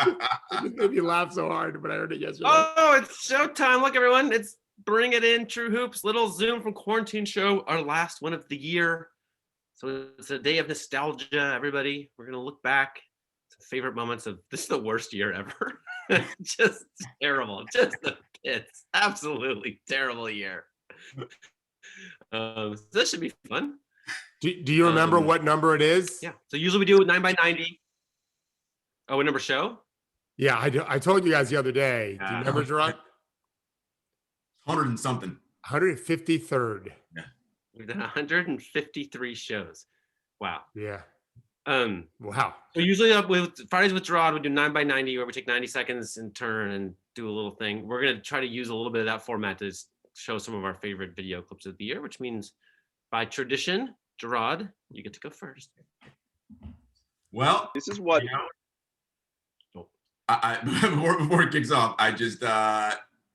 It made me laugh so hard when I heard it yesterday. Oh, it's showtime. Look, everyone. It's Bring It In, True Hoops, little Zoom from Quarantine show, our last one of the year. So it's a day of nostalgia, everybody. We're going to look back. Some favorite moments of this is the worst year ever. Just terrible. Just the pits. Absolutely terrible year. So this should be fun. Do you remember what number it is? Yeah. So usually we do 9 by 90. Oh, what number show? Yeah, I told you guys the other day. Do you remember, Jarod? 100 and something. 153rd. Yeah. We've done 153 shows. Wow. Yeah. Wow. So usually with Fridays with Jarod, we do 9 by 90, where we take 90 seconds in turn and do a little thing. We're going to try to use a little bit of that format to show some of our favorite video clips of the year, which means by tradition, Jarod, you get to go first. Well, this is what. I before it kicks off, I just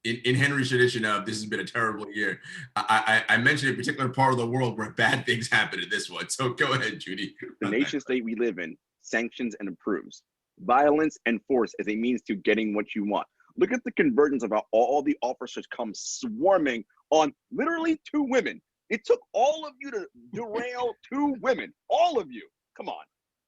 in Henry's tradition of this has been a terrible year. I mentioned a particular part of the world where bad things happen in this one. So go ahead, Judy. The nation state we live in sanctions and approves violence and force as a means to getting what you want. Look at the convergence of how all the officers come swarming on literally 2 women. It took all of you to derail 2 women, all of you. Come on.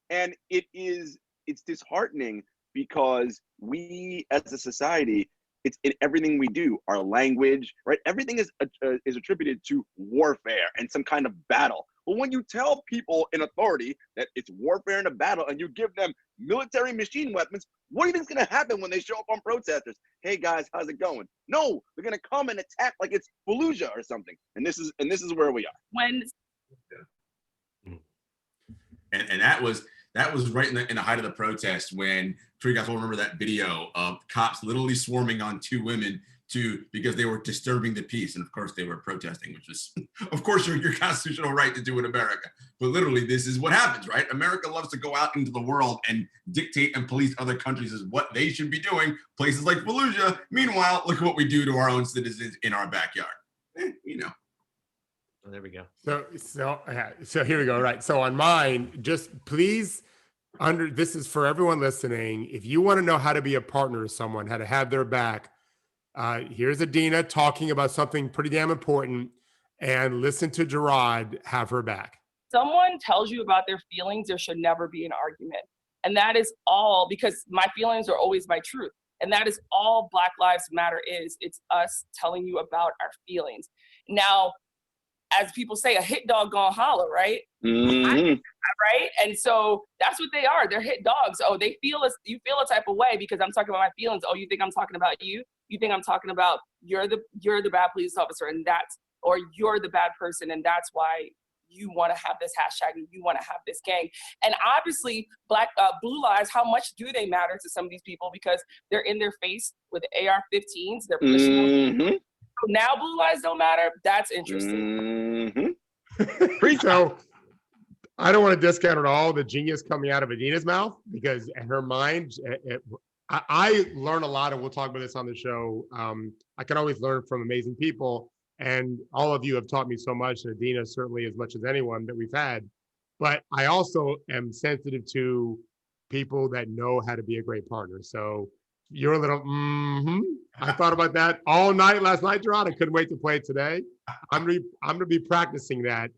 And it's disheartening because we as a society, it's in everything we do, our language, right? Everything is attributed to warfare and some kind of battle. But when you tell people in authority that it's warfare and a battle and you give them military machine weapons, what do you think is going to happen when they show up on protesters? Hey guys, how's it going? No, they're going to come and attack like it's Fallujah or something. And this is where we are. And that was right in the height of the protest when, I'm sure you guys all remember that video of cops literally swarming on 2 women because they were disturbing the peace. And of course they were protesting, which was, of course, your constitutional right to do in America. But literally this is what happens, right? America loves to go out into the world and dictate and police other countries as what they should be doing. Places like Fallujah. Meanwhile, look at what we do to our own citizens in our backyard. You know. Oh, there we go. So here we go. Right. So on mine, just please this is for everyone listening. If you want to know how to be a partner to someone, how to have their back, here's Adina talking about something pretty damn important, and listen to Jarod have her back. Someone tells you about their feelings, there should never be an argument. And that is all, because my feelings are always my truth. And that is all Black Lives Matter is. It's us telling you about our feelings. Now, as people say, a hit dog gonna holler, right? Mm-hmm. Right? And so that's what they are. They're hit dogs. Oh, you feel a type of way because I'm talking about my feelings. Oh, you think I'm talking about you? You think I'm talking about you're the bad police officer or you're the bad person, and that's why you want to have this hashtag and you want to have this gang. And obviously, blue lives, how much do they matter to some of these people because they're in their face with AR-15s. They're pushing them. So now blue lives don't matter. That's interesting. So I don't want to discount at all the genius coming out of Adina's mouth, because in her mind, I learn a lot, and we'll talk about this on the show. I can always learn from amazing people, and all of you have taught me so much, and Adina certainly as much as anyone that we've had. But I also am sensitive to people that know how to be a great partner. So you're a little, I thought about that all night last night, Jarod. I couldn't wait to play it today. I'm gonna be practicing that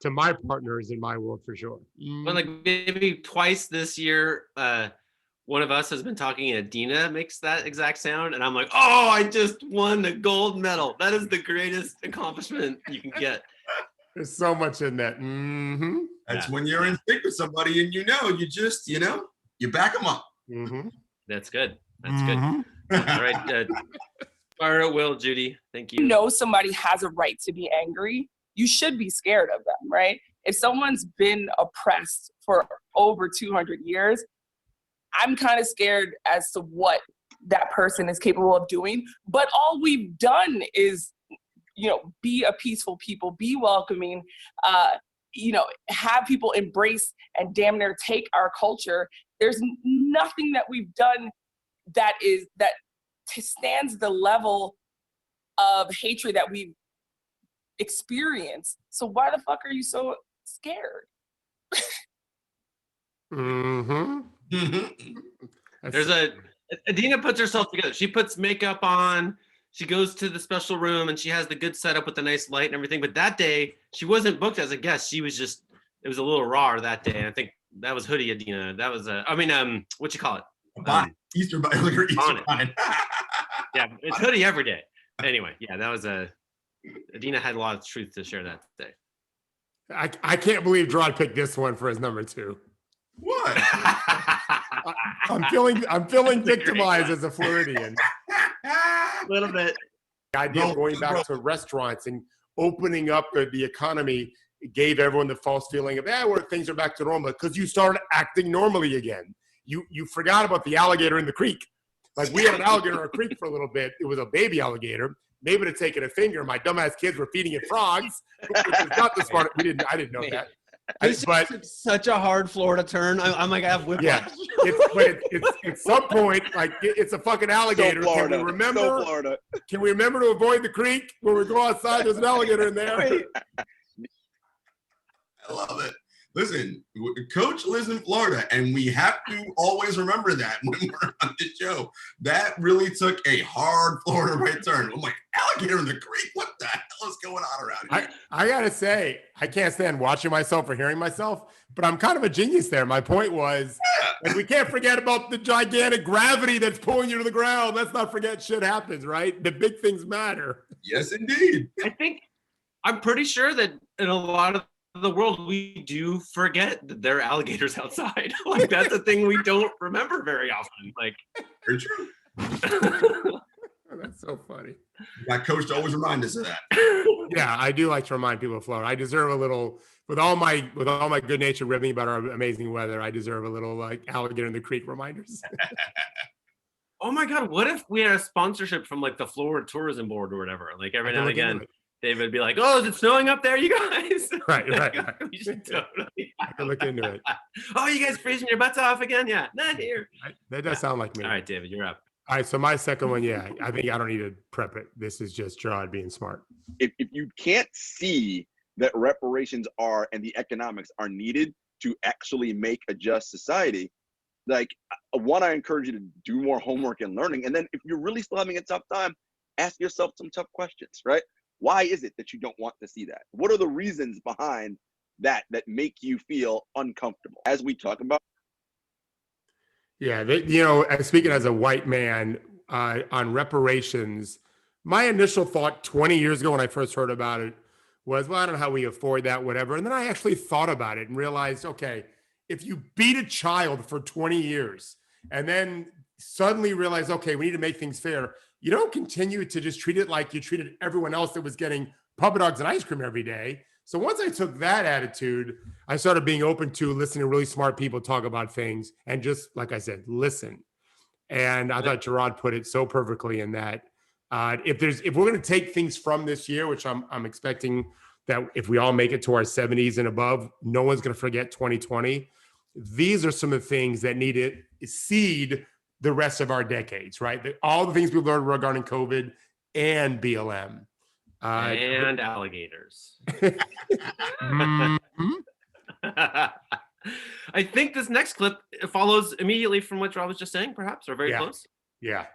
to my partners in my world for sure. Well, like maybe twice this year, one of us has been talking and Adina makes that exact sound. And I'm like, oh, I just won the gold medal. That is the greatest accomplishment you can get. There's so much in that. That's when you're in sync with somebody and you back them up. That's good. That's good. All right. Fire at will, Judy. Thank you. You know somebody has a right to be angry. You should be scared of them, right? If someone's been oppressed for over 200 years, I'm kind of scared as to what that person is capable of doing. But all we've done is, be a peaceful people, be welcoming, have people embrace and damn near take our culture. There's nothing that we've done that stands the level of hatred that we've experienced. So why the fuck are you so scared? Adina puts herself together. She puts makeup on. She goes to the special room and she has the good setup with the nice light and everything. But that day, she wasn't booked as a guest. She was just, it was a little raw that day. And I think that was Hoodie Adina. That was what you call it? Easter bunny, like her Easter bunny. Yeah, it's Hoodie every day. Anyway, yeah, that was Adina had a lot of truth to share that day. I can't believe Jarod picked this one for his number 2. What? I'm feeling victimized as a Floridian. A little bit. The idea of going back to restaurants and opening up the economy gave everyone the false feeling of, where things are back to normal, because you started acting normally again. You forgot about the alligator in the creek. Like, we had an alligator in our creek for a little bit. It was a baby alligator. Maybe to take it a finger. My dumbass kids were feeding it frogs, which is not the smart. I didn't know that. But it's such a hard Florida turn. I'm like, I have whiplash. Yeah, it's at some point, like, it's a fucking alligator. Can we remember to avoid the creek when we go outside? There's an alligator in there. I love it. Listen, Coach lives in Florida, and we have to always remember that when we're on the show. That really took a hard Florida right turn. I'm like, alligator in the creek? What the hell is going on around here? I gotta say, I can't stand watching myself or hearing myself, but I'm kind of a genius there. My point was, and we can't forget about the gigantic gravity that's pulling you to the ground. Let's not forget shit happens, right? The big things matter. Yes, indeed. I'm pretty sure that in a lot of the world, we do forget that there are alligators outside. Like, that's a thing we don't remember very often. Like, very true. That's so funny. That Coach to always remind us of that. Yeah, I do like to remind people of Florida. I deserve a little, with all my good nature ribbing about our amazing weather, I deserve a little, like, alligator in the creek reminders. Oh my God, what if we had a sponsorship from, like, the Florida Tourism Board or whatever? Like, every now and again, David would be like, "Oh, is it snowing up there, you guys?" Right. We should totally. I can look into it. Oh, you guys freezing your butts off again? Yeah, not here. That does sound like me. All right, David, you're up. All right, so my second one, I think I don't need to prep it. This is just Jarod being smart. If you can't see that reparations are and the economics are needed to actually make a just society, like, one, I encourage you to do more homework and learning. And then if you're really still having a tough time, ask yourself some tough questions, right? Why is it that you don't want to see that? What are the reasons behind that make you feel uncomfortable? As we talk about. Yeah, speaking as a white man on reparations, my initial thought 20 years ago when I first heard about it was, well, I don't know how we afford that, whatever. And then I actually thought about it and realized, okay, if you beat a child for 20 years and then suddenly realize, okay, we need to make things fair, you don't continue to just treat it like you treated everyone else that was getting puppet dogs and ice cream every day. So once I took that attitude, I started being open to listening to really smart people talk about things and just, like I said, listen. And I thought Jarod put it so perfectly in that if we're going to take things from this year, which I'm expecting that if we all make it to our 70s and above, no one's going to forget 2020. These are some of the things that need to seed the rest of our decades, right? All the things we learned regarding COVID and BLM. And alligators. Mm-hmm. I think this next clip follows immediately from what Rob was just saying, perhaps, or very close. Yeah.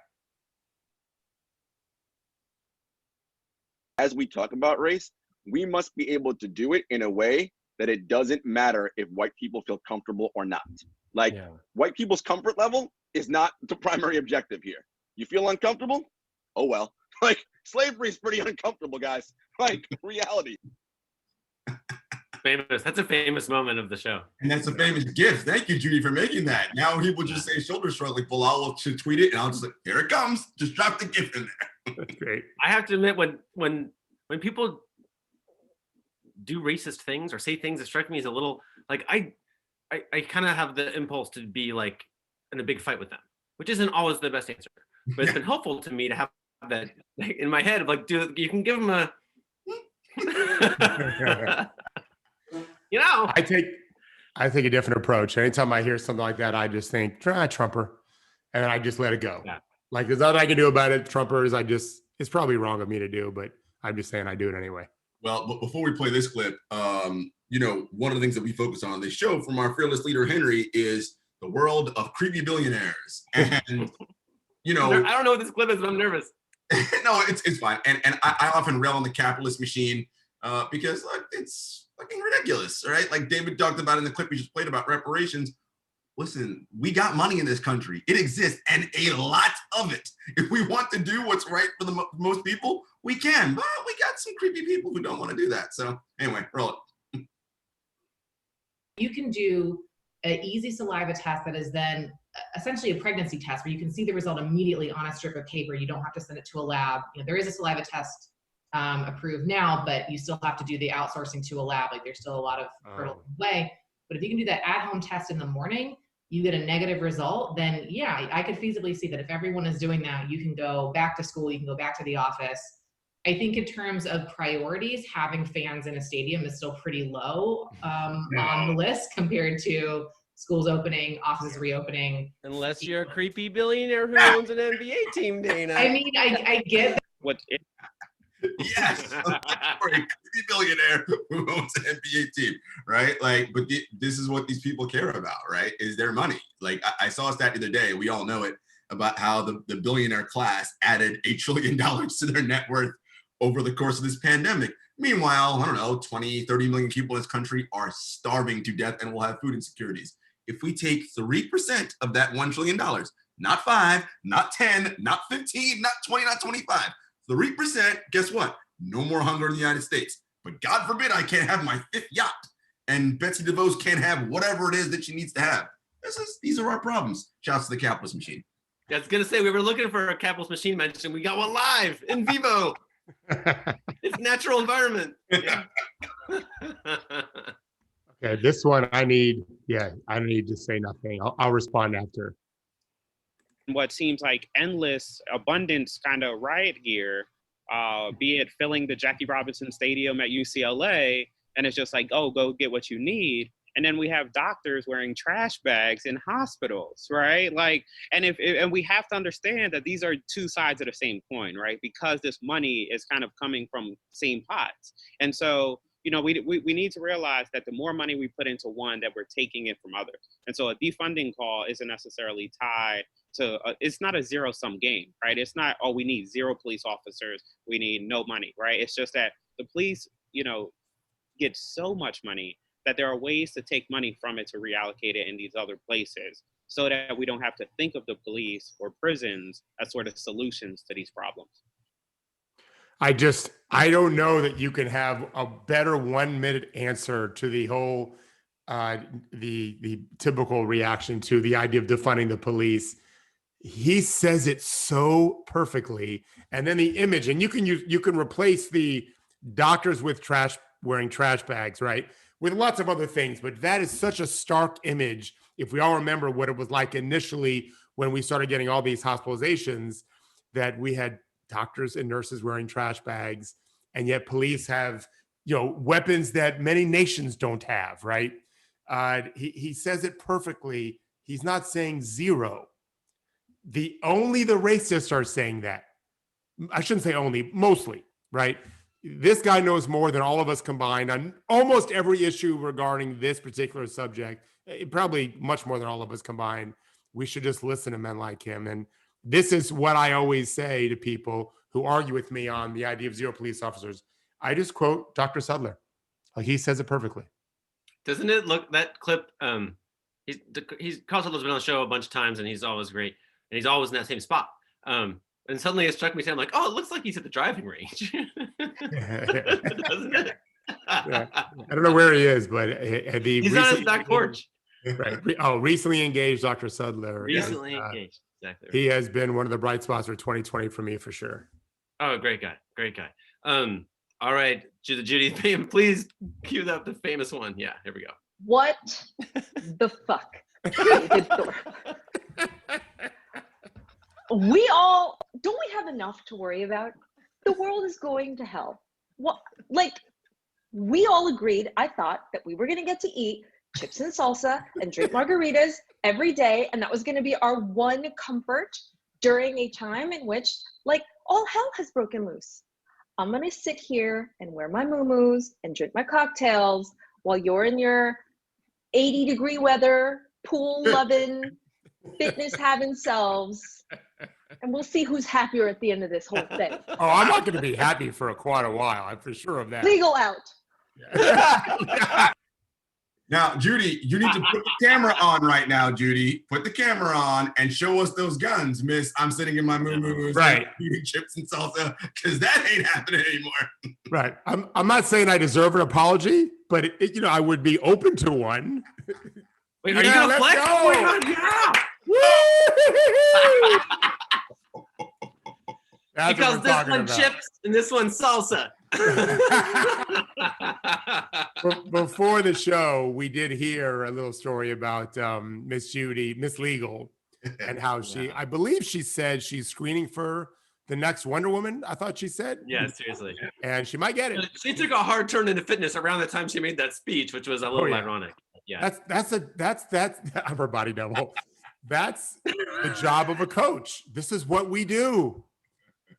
As we talk about race, we must be able to do it in a way that it doesn't matter if white people feel comfortable or not. Like, white people's comfort level is not the primary objective here. You feel uncomfortable? Oh, well. Like, slavery is pretty uncomfortable, guys. Like, reality. Famous. That's a famous moment of the show. And that's a famous gift. Thank you, Judy, for making that. Now people just say shoulder shrug, like Bilal should tweet it, and I'll just like, here it comes. Just drop the gift in there. That's great. I have to admit, when people do racist things or say things that strike me as a little, like, I kind of have the impulse to be like in a big fight with them, which isn't always the best answer. But it's been helpful to me to have that in my head of like, dude, you can give them a I take a different approach. Anytime I hear something like that, I just think, Trumper, and I just let it go. Yeah. Like, there's nothing I can do about it. Trumpers, it's probably wrong of me to do, but I'm just saying I do it anyway. Well, but before we play this clip, one of the things that we focus on this show from our fearless leader, Henry, is the world of creepy billionaires. And, you know, I don't know what this clip is, but I'm nervous. no, it's fine. And I often rail on the capitalist machine because like, it's fucking ridiculous, right? Like David talked about in the clip we just played about reparations. Listen, we got money in this country. It exists, and a lot of it. If we want to do what's right for the most people, we can. But we got some creepy people who don't want to do that. So anyway, roll it. You can do an easy saliva test that is then essentially a pregnancy test where you can see the result immediately on a strip of paper. You don't have to send it to a lab. You know, there is a saliva test approved now, but you still have to do the outsourcing to a lab. Like there's still a lot of hurdles in the way. But if you can do that at-home test in the morning, you get a negative result, then yeah, I could feasibly see that if everyone is doing that, you can go back to school, you can go back to the office. I think in terms of priorities, having fans in a stadium is still pretty low on the list compared to schools opening, offices reopening. Unless you're a creepy billionaire who owns an NBA team, Dana. I mean, I get that. Yes, for a creepy billionaire who owns an NBA team, right? Like, but this is what these people care about, right? Is their money. Like I saw a stat the other day, we all know it, about how the billionaire class added $8 trillion to their net worth over the course of this pandemic. Meanwhile, I don't know, 20, 30 million people in this country are starving to death and will have food insecurities. If we take 3% of that $1 trillion, not 5, not 10, not 15, not 20, not 25, 3%, guess what? No more hunger in the United States. But God forbid I can't have my 5th yacht. And Betsy DeVos can't have whatever it is that she needs to have. These are our problems. Shouts to the capitalist machine. I was going to say, we were looking for a capitalist machine mention. We got one live in vivo. It's natural environment. Yeah. Okay, this one I need to say nothing. I'll respond after. What seems like endless abundance kind of riot gear, be it filling the Jackie Robinson Stadium at UCLA, and it's just like, oh, go get what you need. And then we have doctors wearing trash bags in hospitals, right? Like, and we have to understand that these are two sides of the same coin, right? Because this money is kind of coming from same pots. And so, you know, we need to realize that the more money we put into one, that we're taking it from others. And so a defunding call isn't necessarily tied to, it's not a zero-sum game, right? It's not, oh, we need 0 police officers, we need no money, right? It's just that the police, you know, get so much money that there are ways to take money from it to reallocate it in these other places so that we don't have to think of the police or prisons as sort of solutions to these problems. I don't know that you can have a better 1-minute answer to the whole, the typical reaction to the idea of defunding the police. He says it so perfectly. And then the image, and you can replace the doctors with wearing trash bags, right? With lots of other things, but that is such a stark image. If we all remember what it was like initially when we started getting all these hospitalizations, that we had doctors and nurses wearing trash bags, and yet police have, you know, weapons that many nations don't have, right? He says it perfectly. He's not saying zero. Only the racists are saying that. I shouldn't say only, mostly, right? This guy knows more than all of us combined on almost every issue regarding this particular subject, probably much more than all of us combined. We should just listen to men like him. And this is what I always say to people who argue with me on the idea of 0 police officers. I just quote Dr. Sudler. Like, he says it perfectly. Doesn't it look, that clip, Carl Sudler's been on the show a bunch of times and he's always great. And he's always in that same spot. And suddenly it struck me, I'm like, oh, it looks like he's at the driving range. Doesn't it? Yeah. I don't know where he is, but he's on his back porch. Right. Oh, recently engaged Dr. Sudler. Recently engaged. Exactly. Right. He has been one of the bright spots for 2020 for me, for sure. Oh, great guy. Great guy. All right, Judy, please cue up the famous one. Yeah, here we go. What the fuck, David Thorpe? Don't we have enough to worry about? The world is going to hell. What, like, we all agreed, I thought, that we were going to get to eat chips and salsa and drink margaritas every day, and that was going to be our one comfort during a time in which, like, all hell has broken loose. I'm going to sit here and wear my muumuus and drink my cocktails while you're in your 80-degree weather pool loving, fitness having selves. And we'll see who's happier at the end of this whole thing. Oh, I'm not going to be happy for quite a while. I'm for sure of that. Legal out. Now, Judy, you need to put the camera on right now, Judy. Put the camera on and show us those guns, Miss. I'm sitting in my moo-moos, right? Eating chips and salsa, because that ain't happening anymore. Right. I'm not saying I deserve an apology, but I would be open to one. Wait, are you gonna flex? Go. Oh my God, yeah! Because this one chips and this one salsa. Before the show, we did hear a little story about Miss Judy, Miss Legal, and how I believe she said she's screening for the next Wonder Woman. I thought she said. Yeah, seriously. And she might get it. She took a hard turn into fitness around the time she made that speech, which was a little ironic. Yeah. That's I'm her body double. That's the job of a coach. This is what we do.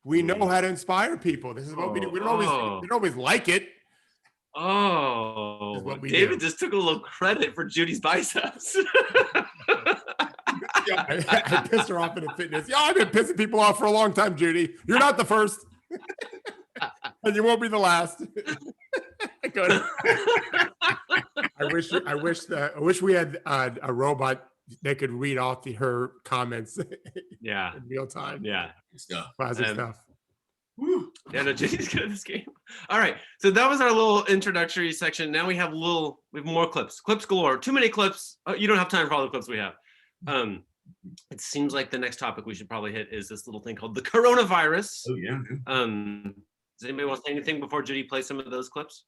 We know how to inspire people. This is what we do. We don't always like it. Oh, David just took a little credit for Judy's biceps. I pissed her off in the fitness. Yeah, I've been pissing people off for a long time, Judy. You're not the first, and you won't be the last. I wish we had a robot that could read off her comments. Yeah, in real time. Yeah, classic stuff. Woo. Yeah, no, Judy's good at this game. All right, so that was our little introductory section. Now we have more clips galore. Too many clips. You don't have time for all the clips we have. It seems like the next topic we should probably hit is this little thing called the coronavirus. Oh yeah. Does anybody want to say anything before Judy plays some of those clips?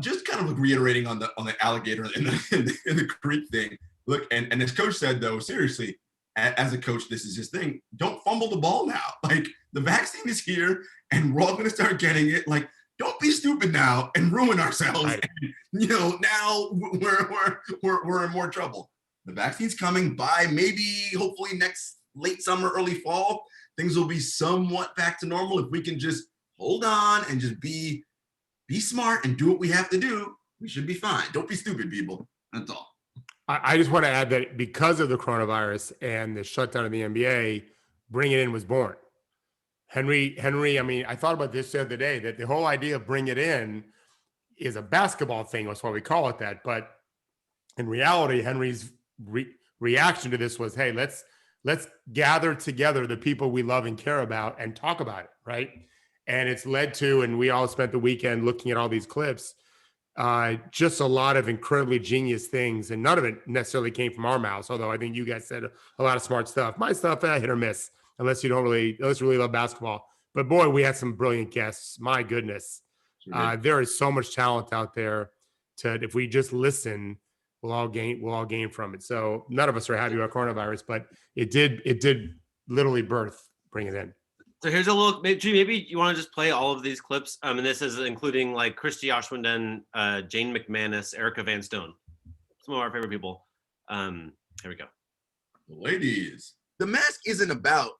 Just kind of reiterating on the alligator in the creek thing. Look, and as Coach said though, seriously, as a coach, this is his thing. Don't fumble the ball now. Like, the vaccine is here, and we're all going to start getting it. Like, don't be stupid now and ruin ourselves. Right. And, now we're in more trouble. The vaccine's coming by maybe, hopefully next late summer, early fall. Things will be somewhat back to normal if we can just hold on and just be smart and do what we have to do. We should be fine. Don't be stupid, people. That's all. I just want to add that because of the coronavirus and the shutdown of the NBA, Bring It In was born. Henry, I mean, I thought about this the other day, that the whole idea of Bring It In is a basketball thing. That's why we call it that. But in reality, Henry's reaction to this was, hey, let's gather together the people we love and care about and talk about it, right? And it's led to, and we all spent the weekend looking at all these clips, just a lot of incredibly genius things, and none of it necessarily came from our mouths. Although I think you guys said a lot of smart stuff. My stuff, hit or miss, unless you really love basketball. But boy, we had some brilliant guests. My goodness, there is so much talent out there. If we just listen, we'll all gain from it. So none of us are happy about coronavirus, but it did literally birth Bring It In. So here's a little, maybe you want to just play all of these clips. And this is including like Christy Oshwindon, Jane McManus, Erica Van Stone, some of our favorite people. Here we go. Ladies, the mask isn't about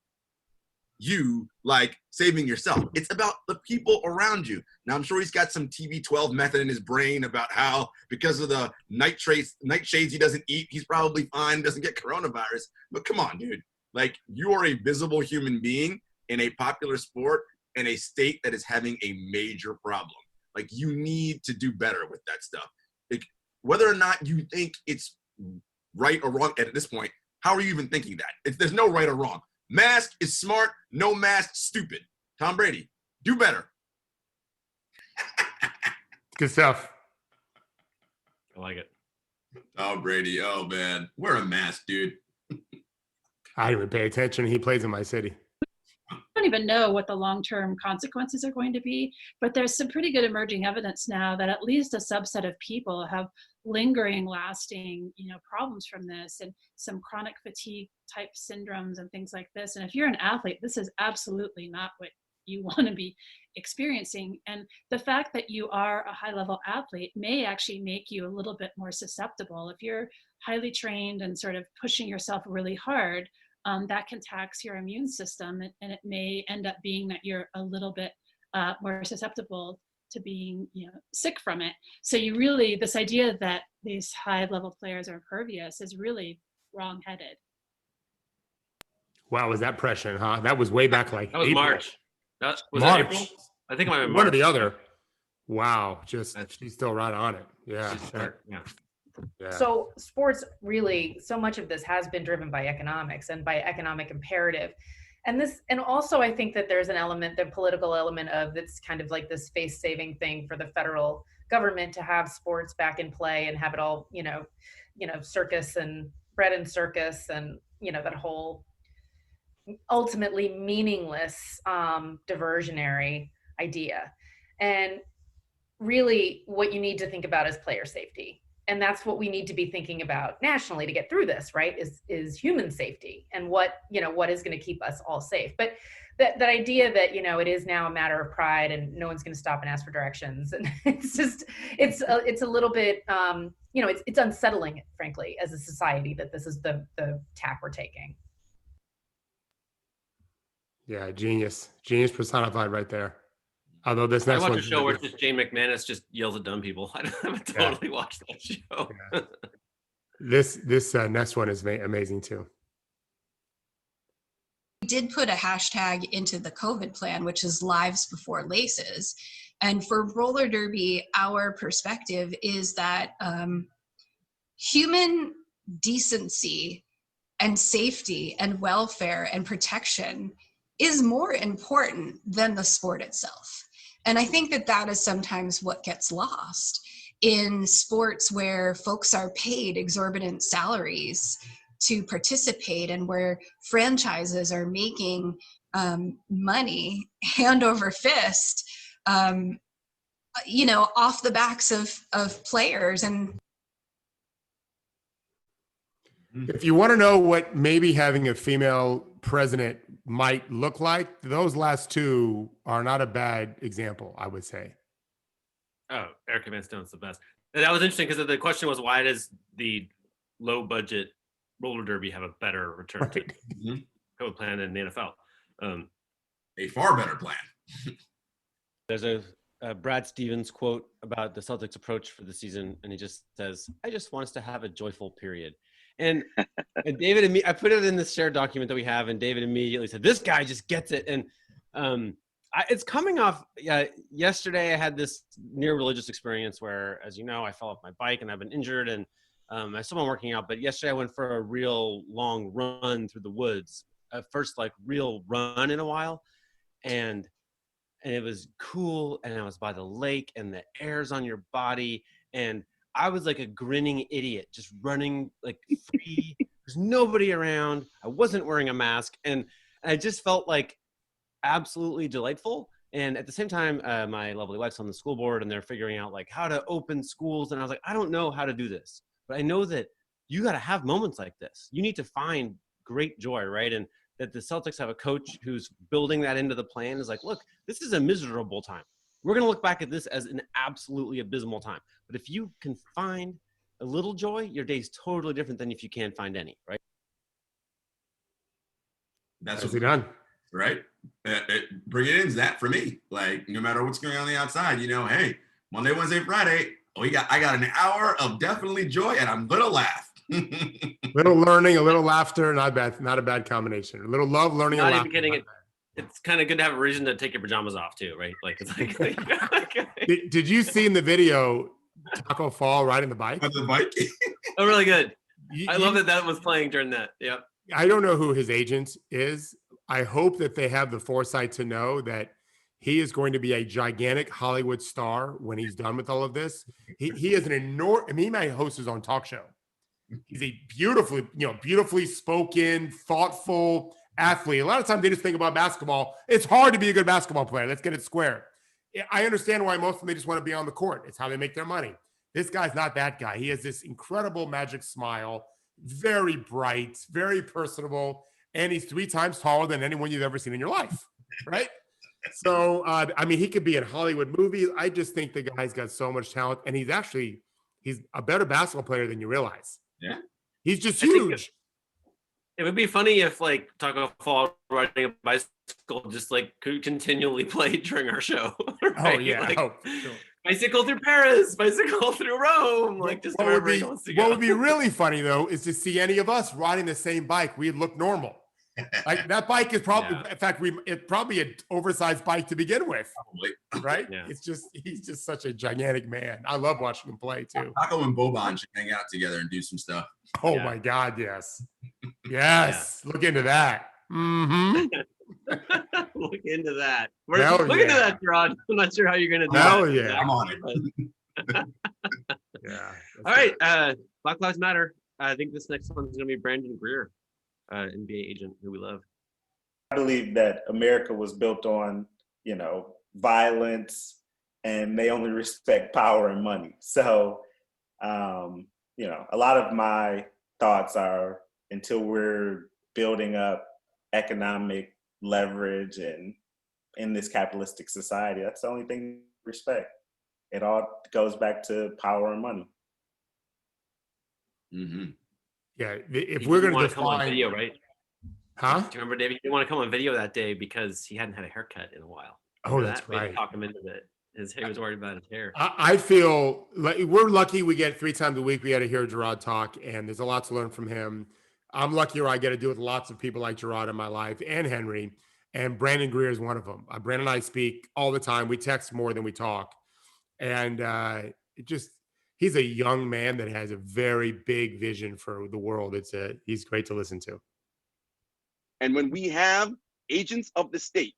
you like saving yourself. It's about the people around you. Now, I'm sure he's got some TB12 method in his brain about how, because of the nightshades he doesn't eat, he's probably fine, doesn't get coronavirus. But come on, dude. Like, you are a visible human being in a popular sport in a state that is having a major problem. Like, you need to do better with that stuff. Like, whether or not you think it's right or wrong at this point, how are you even thinking that? There's no right or wrong. Mask is smart, no mask, stupid. Tom Brady, do better. Good stuff. I like it. Tom Brady, oh man, wear a mask, dude. I didn't even pay attention. He plays in my city. I don't even know what the long-term consequences are going to be, but there's some pretty good emerging evidence now that at least a subset of people have lingering, lasting, problems from this, and some chronic fatigue type syndromes and things like this. And if you're an athlete, this is absolutely not what you want to be experiencing. And the fact that you are a high-level athlete may actually make you a little bit more susceptible. If you're highly trained and sort of pushing yourself really hard, that can tax your immune system, and it may end up being that you're a little bit more susceptible being, sick from it. So you really, this idea that these high level players are impervious is really wrong-headed. Wow, was that prescient, huh? That was way back like That was April. March. Was March. that April? I think it might have been One or March. the other. Wow, she's still right on it. Yeah. Yeah. So sports really, so much of this has been driven by economics and by economic imperative. And also I think that there's an element, the political element of it's kind of like this face-saving thing for the federal government to have sports back in play and have it all, circus and bread and circus and, that whole ultimately meaningless diversionary idea. And really what you need to think about is player safety. And that's what we need to be thinking about nationally to get through this, right? Is human safety and what is going to keep us all safe. But that idea that, it is now a matter of pride and no one's going to stop and ask for directions. And it's a little bit, it's unsettling, frankly, as a society that this is the tack we're taking. Yeah, genius personified right there. Although this next I watch one, a show where it's just Jane McManus just yells at dumb people. I haven't totally watched that show. Yeah. This next one is amazing too. We did put a hashtag into the COVID plan, which is lives before laces. And for roller derby, our perspective is that human decency and safety and welfare and protection is more important than the sport itself. And I think that is sometimes what gets lost in sports where folks are paid exorbitant salaries to participate and where franchises are making money hand over fist, off the backs of players. And if you want to know what maybe having a female president might look like, those last two are not a bad example, I would say. Oh, Erica Van Stone's the best. And that was interesting because the question was, why does the low budget roller derby have a better return to COVID plan than the NFL? A far better plan. There's a Brad Stevens quote about the Celtics approach for the season, and he just says, "I just want us to have a joyful period." And David and me, I put it in this shared document that we have, and David immediately said, "This guy just gets it." And it's coming off. Yesterday, I had this near religious experience where, as you know, I fell off my bike and I've been injured, and I still been working out. But yesterday, I went for a real long run through the woods, first like real run in a while, and it was cool, and I was by the lake, and the air's on your body, and I was like a grinning idiot, just running like free. There's nobody around. I wasn't wearing a mask, and I just felt like absolutely delightful. And at the same time, my lovely wife's on the school board, and they're figuring out like how to open schools. And I was like, I don't know how to do this, but I know that you got to have moments like this. You need to find great joy, right? And that the Celtics have a coach who's building that into the plan is like, look, this is a miserable time. We're going to look back at this as an absolutely abysmal time. But if you can find a little joy, your day's totally different than if you can't find any, right? That's what we done. Right? Bring it in, that for me. Like, no matter what's going on the outside, hey, Monday, Wednesday, Friday, I got an hour of definitely joy, and I'm going to laugh. Little learning, a little laughter, not a bad combination. A little love, learning, Not and even kidding. It's kind of good to have a reason to take your pajamas off too, right? Like it's like. Did you see in the video Taco fall riding the bike? On the bike? Oh, really good. I love that was playing during that. Yep. I don't know who his agent is. I hope that they have the foresight to know that he is going to be a gigantic Hollywood star when he's done with all of this. He is an enormous. He might host his own talk show. He's a beautifully spoken, thoughtful athlete. A lot of times they just think about basketball. It's hard to be a good basketball player. Let's get it square. I understand why most of them, they just want to be on the court. It's how they make their money. This guy's not that guy. He has this incredible magic smile, very bright, very personable, and he's 3 times taller than anyone you've ever seen in your life, right? So, he could be in Hollywood movies. I just think the guy's got so much talent, and he's a better basketball player than you realize. Yeah. He's just huge. It would be funny if like Taco Fall riding a bicycle just like could continually play during our show. Right? Oh yeah. Like, Oh, for sure. bicycle through Paris, bicycle through Rome, like just what wherever he wants to go. What would be really funny though is to see any of us riding the same bike. We'd look normal. Like that bike is probably, in fact, it's probably an oversized bike to begin with, right? Yeah. It's just he's just such a gigantic man. I love watching him play too. Taco and Boban should hang out together and do some stuff. Oh my God, yes, yes. Look into that. Mm-hmm. Look into that. Hell Into that, Jarod. I'm not sure how you're gonna do Hell that. yeah. I'm on it. Yeah. All right. Black Lives Matter. I think this next one's gonna be Brandon Greer, NBA agent who we love. I believe that America was built on, violence, and they only respect power and money. So, a lot of my thoughts are until we're building up economic leverage and in this capitalistic society, that's the only thing we respect. It all goes back to power and money. Mm-hmm. Yeah. If we're going to come on define video, right? Huh? Do you remember, David? You want to come on video that day because he hadn't had a haircut in a while. Oh, Remember that's that? We had to right. talk him into it. He was worried about his hair. I feel like we're lucky we get 3 times a week. We got to hear Jarod talk, and there's a lot to learn from him. I'm lucky I get to do it with lots of people like Jarod in my life and Henry, and Brandon Greer is one of them. Brandon and I speak all the time. We text more than we talk. And he's a young man that has a very big vision for the world. He's great to listen to. And when we have agents of the state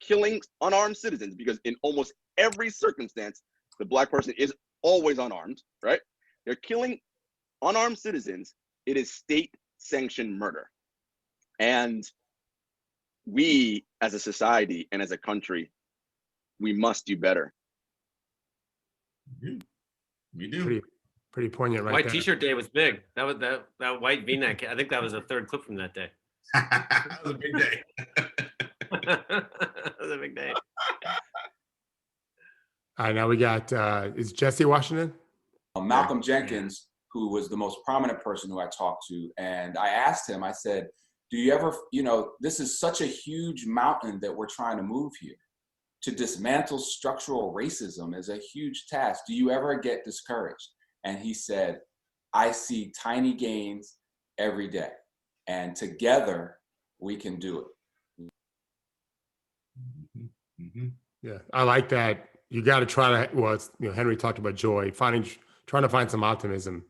killing unarmed citizens, because in almost every circumstance, the Black person is always unarmed, right? They're killing unarmed citizens. It is state-sanctioned murder. And we, as a society and as a country, we must do better. We do. Pretty poignant right White there. T-shirt day was big. That was that white V-neck. I think that was the third clip from that day. That was a big day. That was a big day. All right, now we got, is Jesse Washington? Malcolm Jenkins, who was the most prominent person who I talked to. And I asked him, I said, do you ever, this is such a huge mountain that we're trying to move here. To dismantle structural racism is a huge task. Do you ever get discouraged? And he said, I see tiny gains every day. And together we can do it. Mm-hmm. Yeah, I like that. You got to try to, Henry talked about joy, trying to find some optimism,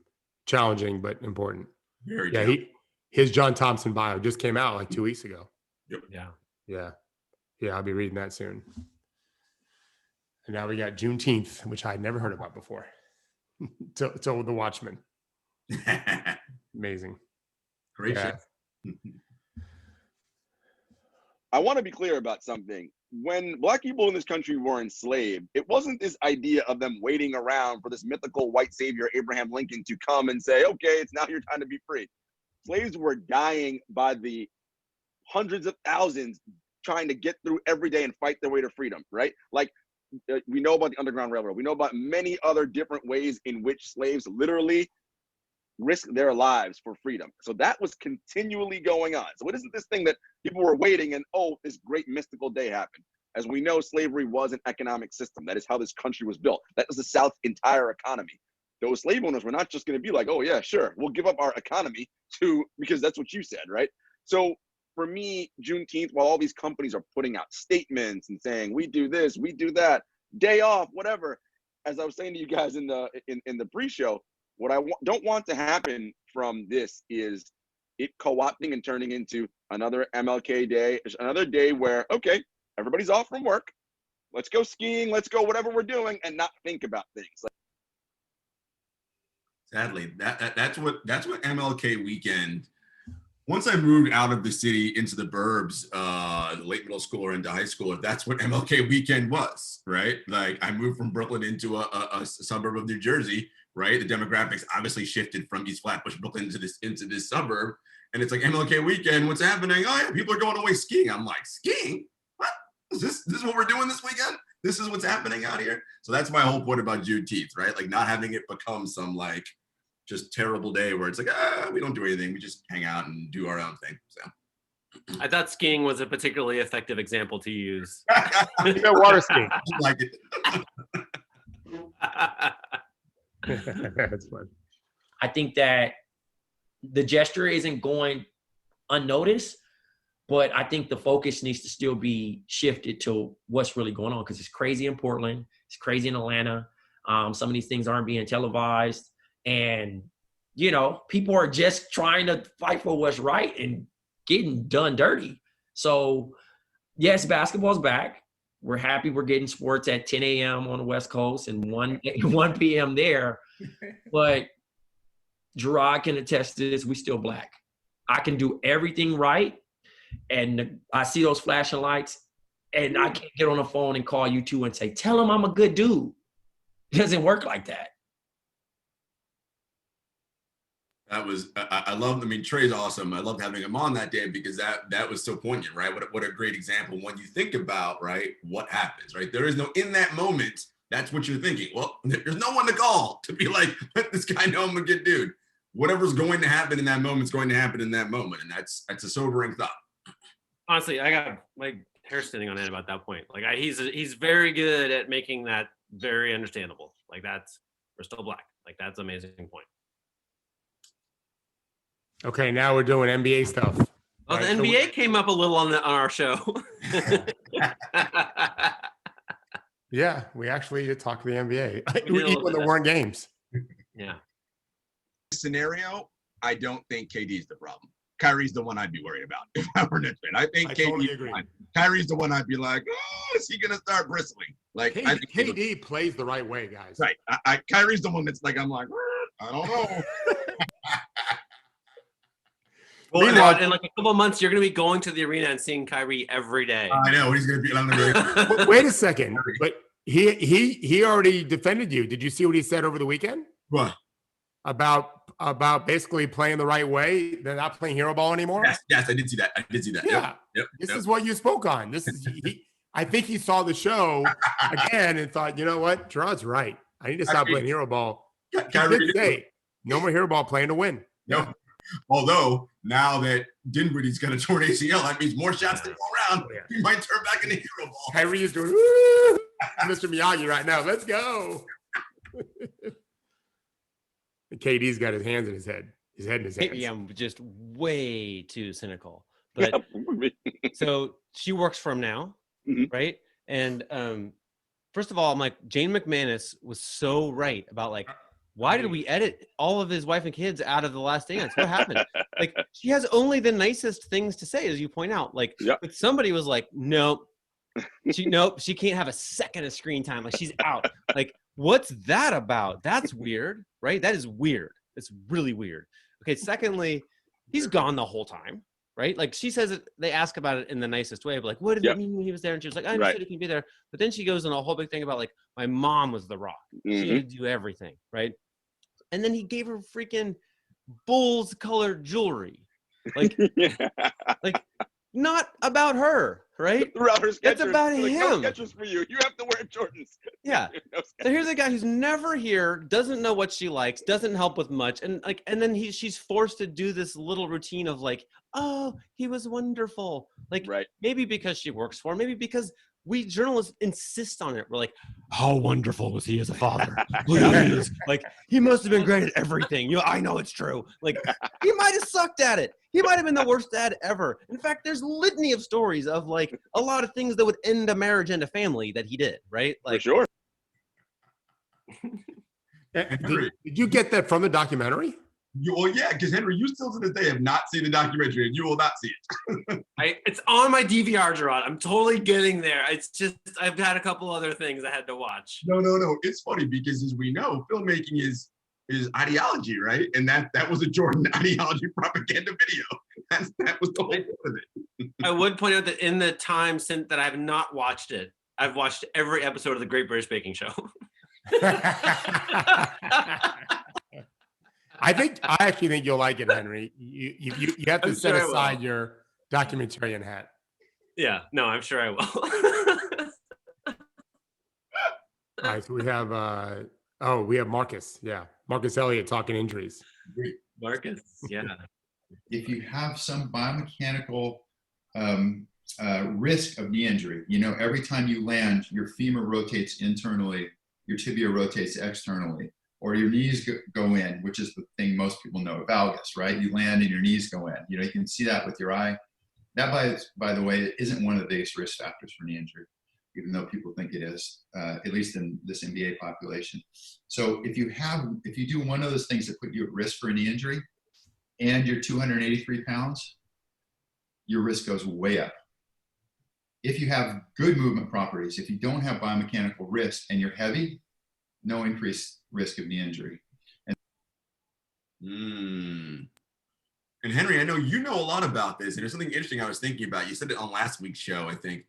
challenging, but important. Very yeah, his John Thompson bio just came out like 2 weeks ago. Yep. Yeah. I'll be reading that soon. And now we got Juneteenth, which I had never heard about before. Till The Watchmen. Amazing. Great show. I want to be clear about something. When Black people in this country were enslaved, it wasn't this idea of them waiting around for this mythical white savior, Abraham Lincoln, to come and say, okay, it's now your time to be free. Slaves were dying by the hundreds of thousands trying to get through every day and fight their way to freedom, right? Like, we know about the Underground Railroad. We know about many other different ways in which slaves literally risk their lives for freedom. So that was continually going on. So it isn't this thing that people were waiting and, oh, this great mystical day happened. As we know, slavery was an economic system. That is how this country was built. That was the South's entire economy. Those slave owners were not just going to be like, oh yeah, sure, we'll give up our economy because that's what you said, right? So for me, Juneteenth, while all these companies are putting out statements and saying, we do this, we do that, day off, whatever. As I was saying to you guys in the pre-show, what I don't want to happen from this is it co-opting and turning into another MLK day, another day where, okay, everybody's off from work. Let's go skiing. Let's go whatever we're doing and not think about things. Sadly, that's what MLK weekend. Once I moved out of the city into the burbs, late middle school or into high school, that's what MLK weekend was, right? Like I moved from Brooklyn into a suburb of New Jersey, right? The demographics obviously shifted from East Flatbush, Brooklyn into this suburb. And it's like MLK weekend, what's happening? Oh yeah, people are going away skiing. I'm like, skiing? What? Is this what we're doing this weekend? This is what's happening out here? So that's my whole point about Juneteenth, right? Like not having it become some like just terrible day where it's like, we don't do anything. We just hang out and do our own thing. So I thought skiing was a particularly effective example to use. Water skiing. like it. That's fun. I think that the gesture isn't going unnoticed, but I think the focus needs to still be shifted to what's really going on, because it's crazy in Portland. It's crazy in Atlanta. Some of these things aren't being televised. And, you know, people are just trying to fight for what's right and getting done dirty. So, yes, basketball's back. We're happy we're getting sports at 10 a.m. on the West Coast and 1 p.m. there. But Jarod can attest to this. We still black. I can do everything right. And I see those flashing lights, and I can't get on the phone and call you two and say, tell him I'm a good dude. It doesn't work like that. That was, I love, I mean, Trey's awesome. I loved having him on that day because that was so poignant, right? What a great example when you think about, right, what happens, right? There is no, in that moment, that's what you're thinking. Well, there's no one to call to be like, let this guy know I'm a good dude. Whatever's going to happen in that moment is going to happen in that moment. And that's a sobering thought. Honestly, I got my hair standing on end about that point. Like he's very good at making that very understandable. Like we're still black. Like that's an amazing point. Okay, now we're doing NBA stuff. Oh, right? the NBA came up a little on our show. Yeah, we actually did talk to the NBA. We did a little When bit there weren't games. Yeah. Scenario, I don't think KD's the problem. Kyrie's the one I'd be worried about if I were Knicks fan. I think KD. Totally Kyrie's the one I'd be like, oh, is he gonna start bristling? Like I think KD plays the right way, guys. Right. Kyrie's the one that's like, I'm like, I don't know. Well, in like a couple of months, you're going to be going to the arena and seeing Kyrie every day. I know he's going to be on the Wait a second, but he already defended you. Did you see what he said over the weekend? What? About basically playing the right way. They're not playing hero ball anymore. Yes, I did see that. Yeah. Yep. This is what you spoke on. This is I think he saw the show again and thought, you know what, Jarod's right. I need to stop playing hero ball. He did say, no more hero ball, playing to win. No. Although now that Dinwiddie's got a torn ACL, that means more shots to go around. He might turn back into hero ball. Kyrie is doing woo, Mr. Miyagi right now. Let's go. KD's got his hands in his head. His head in his hands. Yeah, I'm just way too cynical. But so she works for him now, right? And first of all, I'm like, Jane McManus was so right about like, why did we edit all of his wife and kids out of The Last Dance? What happened? Like, she has only the nicest things to say, as you point out. Like, but somebody was like, nope, she can't have a second of screen time. Like, she's out. Like, what's that about? That's weird, right? That is weird. It's really weird. Okay, secondly, he's gone the whole time, right? Like, she says it, they ask about it in the nicest way, but like, what did it mean when he was there? And she was like, I understood he can be there. But then she goes on a whole big thing about like, my mom was the Rock. She would do everything, right? And then he gave her freaking Bulls colored jewelry. Like, like not about her, right? It's about him. No Skechers for you. You have to wear Jordans. Yeah. So here's a guy who's never here, doesn't know what she likes, doesn't help with much, and like, and then she's forced to do this little routine of like, oh, he was wonderful. Like, maybe because she works for him, maybe because we journalists insist on it. We're like, how wonderful was he as a father? Please. Like, he must have been great at everything. You know, I know it's true. Like, he might have sucked at it. He might have been the worst dad ever. In fact, there's litany of stories of like a lot of things that would end a marriage and a family that he did, right? Like, for sure. Did you get that from the documentary? Well, yeah, because Henry, you still to this day have not seen the documentary, and you will not see it. It's on my DVR, Jarod. I'm totally getting there. It's just I've had a couple other things I had to watch. No. It's funny because, as we know, filmmaking is ideology, right? And that was a Jordan ideology propaganda video. That was the whole point of it. I would point out that in the time since that I have not watched it, I've watched every episode of the Great British Baking Show. I actually think you'll like it, Henry. You have to set aside your documentarian hat. Yeah, no, I'm sure I will. All right, so we have Oh, we have Marcus. Yeah. Marcus Elliott talking injuries. Marcus, yeah. If you have some biomechanical risk of knee injury, every time you land, your femur rotates internally, your tibia rotates externally, or your knees go in, which is the thing most people know, valgus, right? You land and your knees go in. You can see that with your eye. That, by the way, isn't one of the biggest risk factors for knee injury, even though people think it is, at least in this NBA population. So if you do one of those things that put you at risk for a knee injury, and you're 283 pounds, your risk goes way up. If you have good movement properties, if you don't have biomechanical risk and you're heavy, no increased risk of knee injury. And Henry, I know you know a lot about this, and there's something interesting I was thinking about. You said it on last week's show, I think.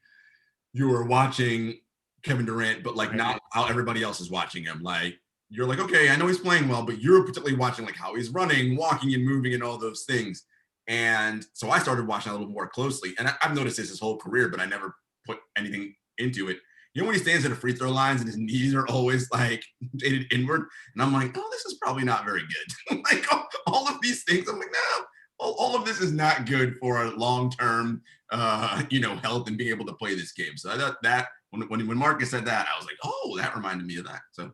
You were watching Kevin Durant, but like not how everybody else is watching him. Like, you're like, okay, I know he's playing well, but you're particularly watching like how he's running, walking and moving and all those things. And so I started watching a little more closely. And I've noticed this his whole career, but I never put anything into it. When he stands at the free throw lines and his knees are always like jaded inward. And I'm like, oh, this is probably not very good. Like all of these things, I'm like, no, all of this is not good for a long-term, health and being able to play this game. So I thought that when Marcus said that, I was like, oh, that reminded me of that. So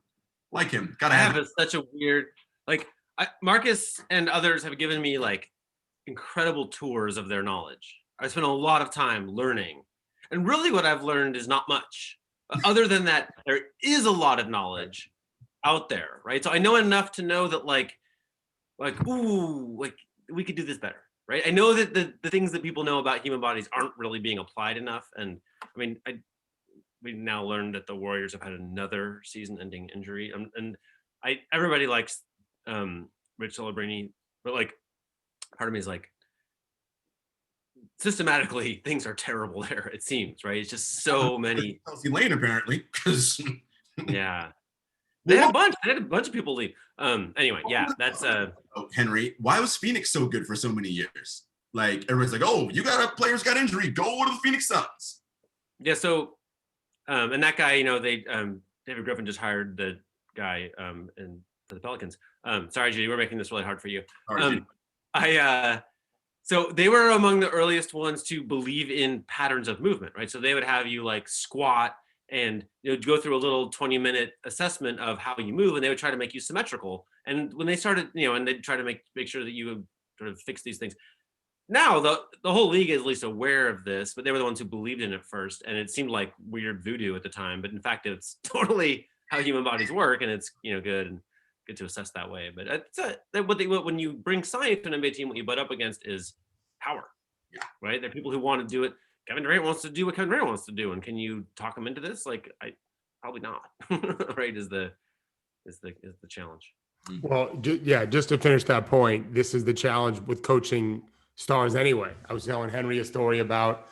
like him, gotta have it. Such a weird, Marcus and others have given me like incredible tours of their knowledge. I spent a lot of time learning, and really what I've learned is not much. Other than that, there is a lot of knowledge out there, right? So I know enough to know that we could do this better, right? I know that the things that people know about human bodies aren't really being applied enough. And I mean, we now learned that the Warriors have had another season-ending injury, and everybody likes Rich Celebrini, but like part of me is like, systematically things are terrible there. It seems, right? It's just so many. Chelsea Lane apparently, because yeah, they had a bunch of people leave. Anyway, yeah, that's Henry. Why was Phoenix so good for so many years? Like everyone's like, oh, players got injury, go to the Phoenix Suns. Yeah, so and that guy, David Griffin just hired the guy for the Pelicans. Sorry, Judy, we're making this really hard for you. So they were among the earliest ones to believe in patterns of movement, right? So they would have you like squat and go through a little 20-minute assessment of how you move, and they would try to make you symmetrical. And when they started, and they'd try to make sure that you would sort of fix these things. Now the whole league is at least aware of this, but they were the ones who believed in it first, and it seemed like weird voodoo at the time. But in fact, it's totally how human bodies work, and it's good and good to assess that way. But when you bring science to an NBA team, what you butt up against is power. Yeah. Right. There are people who want to do it. Kevin Durant wants to do what Kevin Durant wants to do, and can you talk him into this? Like, probably not. Right? Is the challenge. Well, just to finish that point, this is the challenge with coaching stars anyway. I was telling Henry a story about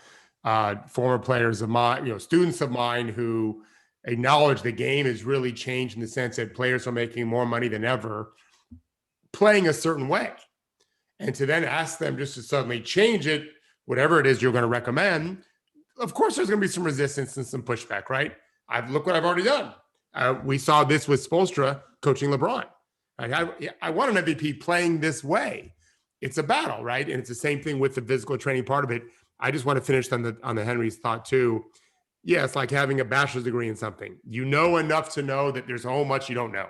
former players of mine, students of mine who acknowledge the game has really changed in the sense that players are making more money than ever playing a certain way. And to then ask them just to suddenly change it, whatever it is you're going to recommend, of course there's going to be some resistance and some pushback, right? Look what I've already done. We saw this with Spoelstra coaching LeBron. I want an MVP playing this way. It's a battle, right? And it's the same thing with the physical training part of it. I just want to finish on the Henry's thought too. Yeah, it's like having a bachelor's degree in something. You know enough to know that there's a whole much you don't know,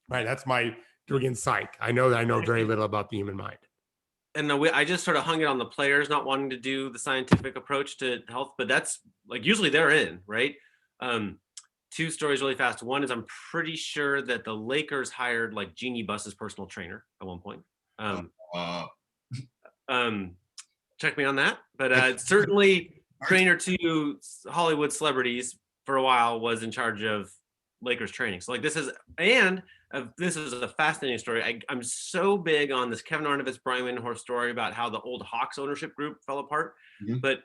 right? That's my degree in psych. I know that I know very little about the human mind. And I just sort of hung it on the players not wanting to do the scientific approach to health, but that's like usually they're in, right? Two stories really fast. One is I'm pretty sure that the Lakers hired like Jeannie Buss's personal trainer at one point. Check me on that, but certainly trainer to Hollywood celebrities for a while was in charge of Lakers training. So like this is a fascinating story. I'm so big on this Kevin Arnovitz, Brian Windhorst story about how the old Hawks ownership group fell apart. Mm-hmm. But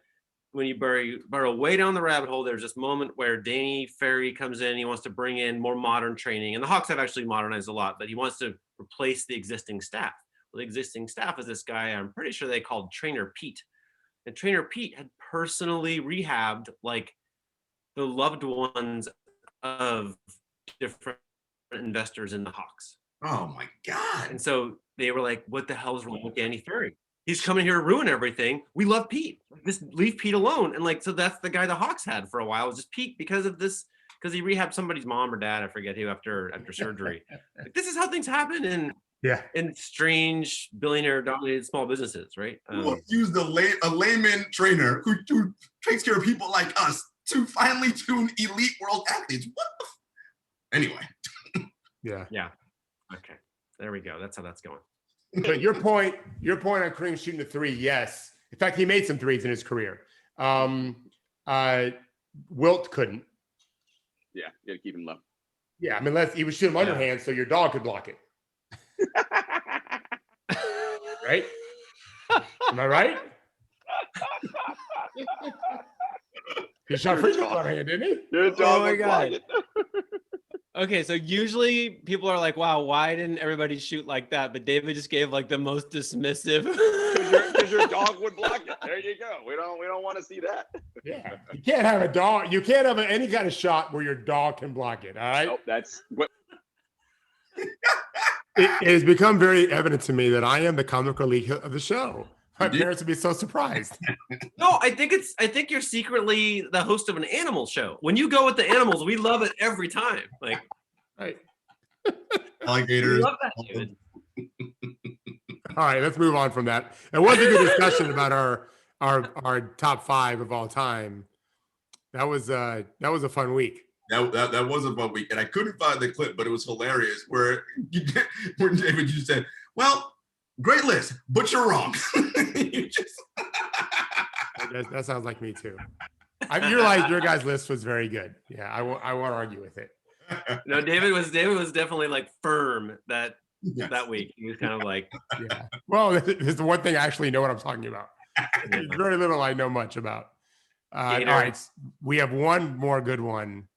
when you burrow way down the rabbit hole, there's this moment where Danny Ferry comes in. He wants to bring in more modern training, and the Hawks have actually modernized a lot, but he wants to replace the existing staff. Well, the existing staff is this guy, I'm pretty sure they called Trainer Pete. And Trainer Pete had personally rehabbed like the loved ones of different investors in the Hawks. Oh my God. And so they were like, what the hell is wrong with Danny Ferry? He's coming here to ruin everything. We love Pete. Just leave Pete alone. And like, so that's the guy the Hawks had for a while, was just Pete, because of this, because he rehabbed somebody's mom or dad, I forget who, after surgery. Like, this is how things happen in strange billionaire-dominated small businesses, right? Who used a layman trainer who takes care of people like us to finally tune elite world athletes? What the anyway. Yeah. Okay. There we go. That's how that's going. But your point on Kareem shooting the three, yes. In fact, he made some threes in his career. Wilt couldn't. Yeah, you gotta keep him low. Yeah, I mean, unless he would shoot him underhand so your dog could block it. Right? Am I right? He shot free throw underhand, didn't he? Your dog my would block God. it. Okay, so usually people are like, wow, why didn't everybody shoot like that? But David just gave like the most dismissive. Because your dog would block it. There you go. We don't want to see that. Yeah. You can't have a dog. You can't have any kind of shot where your dog can block it. All right. Nope, that's what. It has become very evident to me that I am the comic relief of the show. My parents would be so surprised. No, I think you're secretly the host of an animal show. When you go with the animals, we love it every time. Like, right. Alligators. We love that, David. All right, let's move on from that. It was a good discussion about our top five of all time. That was a fun week. That was a fun week, and I couldn't find the clip, but it was hilarious. Where David, you said, "Well, great list, but you're wrong." That sounds like me too. Your guys' list was very good. Yeah, I won't argue with it. No, David was definitely like firm that week. He was kind of like, yeah. Well, this is the one thing I actually know what I'm talking about. Very little I know much about. All right, we have one more good one.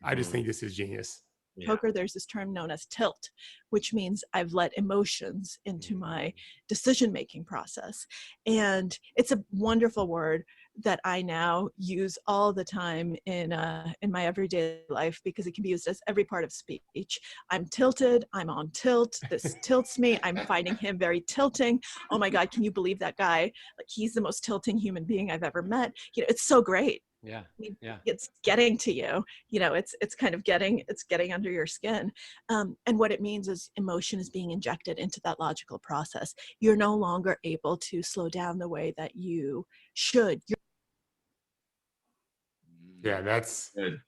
I just think this is genius. Poker, there's this term known as tilt, which means I've let emotions into my decision-making process. And it's a wonderful word that I now use all the time in my everyday life, because it can be used as every part of speech. I'm tilted, I'm on tilt, this tilts me, I'm finding him very tilting. Oh my God, can you believe that guy? Like, he's the most tilting human being I've ever met. You know, it's so great. Yeah. Yeah. It's getting to you, it's kind of getting under your skin. And what it means is emotion is being injected into that logical process. You're no longer able to slow down the way that you should. Yeah, that's good.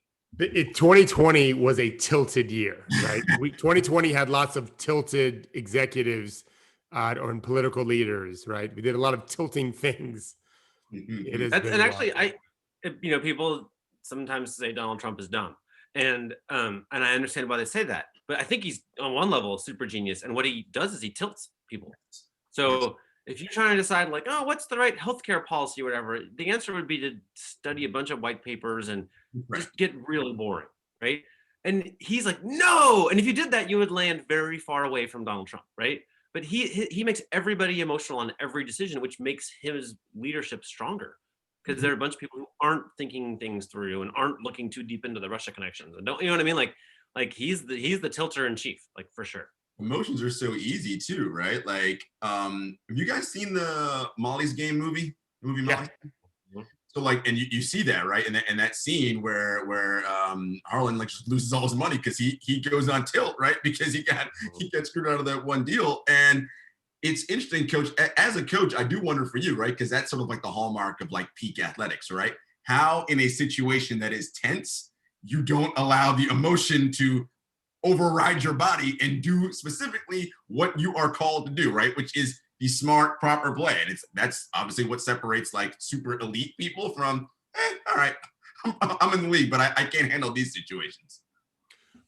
2020 was a tilted year, right? 2020 had lots of tilted executives or political leaders, right? We did a lot of tilting things. It is, and actually, people sometimes say Donald Trump is dumb, and I understand why they say that. But I think he's on one level a super genius, and what he does is he tilts people. So if you're trying to decide like, oh, what's the right healthcare policy or whatever, the answer would be to study a bunch of white papers and just get really boring, right? And he's like, no. And if you did that, you would land very far away from Donald Trump, right? But he makes everybody emotional on every decision, which makes his leadership stronger. Because there are a bunch of people who aren't thinking things through and aren't looking too deep into the Russia connections. And don't, you know what I mean? Like he's the tilter in chief, like, for sure. Emotions are so easy too, right? Like, have you guys seen the Molly's Game movie? Molly? Yeah. So like, and you see that, right? And that scene where Harlan like just loses all his money because he goes on tilt, right? Because he got screwed out of that one deal. And it's interesting, Coach. As a coach, I do wonder for you, right? Because that's sort of like the hallmark of like peak athletics, right? How in a situation that is tense, you don't allow the emotion to override your body and do specifically what you are called to do, right? Which is the smart, proper play. And that's obviously what separates like super elite people from, all right, I'm in the league, but I can't handle these situations.